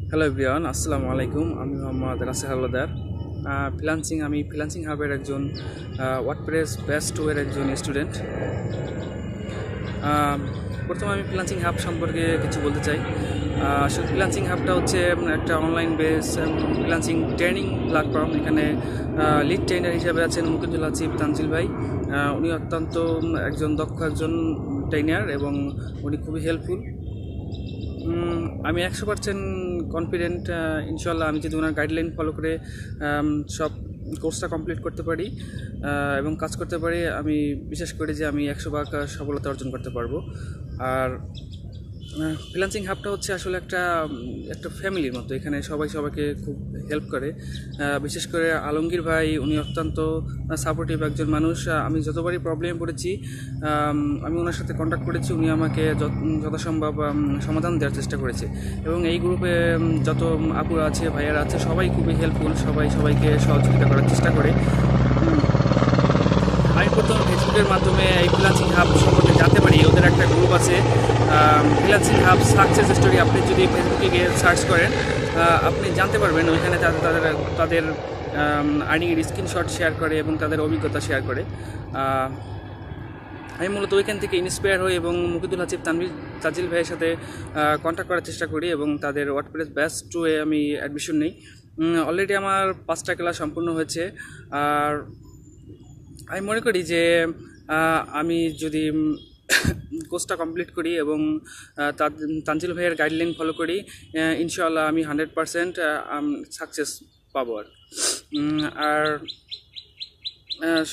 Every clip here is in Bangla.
হ্যালো এভরিওয়ান, আসসালামু আলাইকুম। আমি মোহাম্মদ রাসেল হাওলাদার। আমি ফ্রিল্যান্সিং হাবের একজন ওয়ার্ডপ্রেস বেস্ট টু এর একজন স্টুডেন্ট। প্রথমে আমি ফ্রিল্যান্সিং হাব সম্পর্কে কিছু বলতে চাই। আসলে ফ্রিল্যান্সিং হাবটা হচ্ছে একটা online base freelancing training platform. এখানে লিড ট্রেনার হিসেবে আছেন তানজিল ভাই। উনি অত্যন্ত দক্ষ একজন ট্রেনার এবং উনি খুবই হেল্পফুল। আমি 100% কনফিডেন্ট, ইনশাল্লাহ আমি যদি ওনার গাইডলাইন ফলো করে সব কোর্সটা কমপ্লিট করতে পারি এবং কাজ করতে পারি, আমি বিশ্বাস করি যে আমি 100% সফলতা অর্জন করতে পারবো। আর ফ্রিল্যান্সিং হাবটা হচ্ছে আসলে একটা একটা ফ্যামিলির মতো। এখানে সবাই সবাইকে খুব হেল্প করে। বিশেষ করে আলমগীর ভাই, উনি অত্যন্ত সাপোর্টিভ একজন মানুষ। আমি যতবারই প্রবলেমে পড়েছি আমি ওনার সাথে কন্ট্যাক্ট করেছি, উনি আমাকে যথাসম্ভব সমাধান দেওয়ার চেষ্টা করেছে। এবং এই গ্রুপে যত আপুরা আছে, ভাইয়ারা আছে, সবাই খুবই হেল্পফুল, সবাই সবাইকে সহযোগিতা করার চেষ্টা করে। আমি প্রথম ফেসবুকের মাধ্যমে এই ফ্রিল্যান্সিং হাব সম্পর্কে জানতে পারি। ওদের একটা গ্রুপ আছে, ফ্রিল্যান্সিং হাব সাকসেস স্টোরি। আপনি যদি ফেসবুকে গিয়ে সার্চ করেন, আপনি জানতে পারবেন ওইখানে তাদের আর্নিংয়ের স্ক্রিনশট শেয়ার করে এবং তাদের অভিজ্ঞতা শেয়ার করে। আমি মূলত ওইখান থেকে ইন্সপায়ার হই এবং তানজিল ভাইয়ের সাথে কন্ট্যাক্ট করার চেষ্টা করি এবং তাদের ওয়ার্ডপ্রেস বেস্ট টু-এ আমি অ্যাডমিশন নিই। অলরেডি আমার 5টা ক্লাস সম্পূর্ণ হয়েছে। আর আমি মনে করি যে আমি যদি কোর্সটা কমপ্লিট করি এবং তানজিল ভাইয়ের গাইডলাইন ফলো করি, ইনশাআল্লাহ আমি 100% সাকসেস পাবো। আর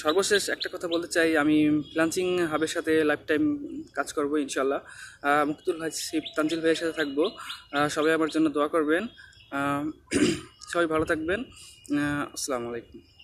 সর্বশেষ একটা কথা বলতে চাই, আমি ফ্রিল্যান্সিং হাবের সাথে লাইফ টাইম কাজ করবো ইনশাআল্লাহ। তানজিল ভাইয়ের সাথে থাকবো। সবাই আমার জন্য দোয়া করবেন। সবাই ভালো থাকবেন। আসসালামু আলাইকুম।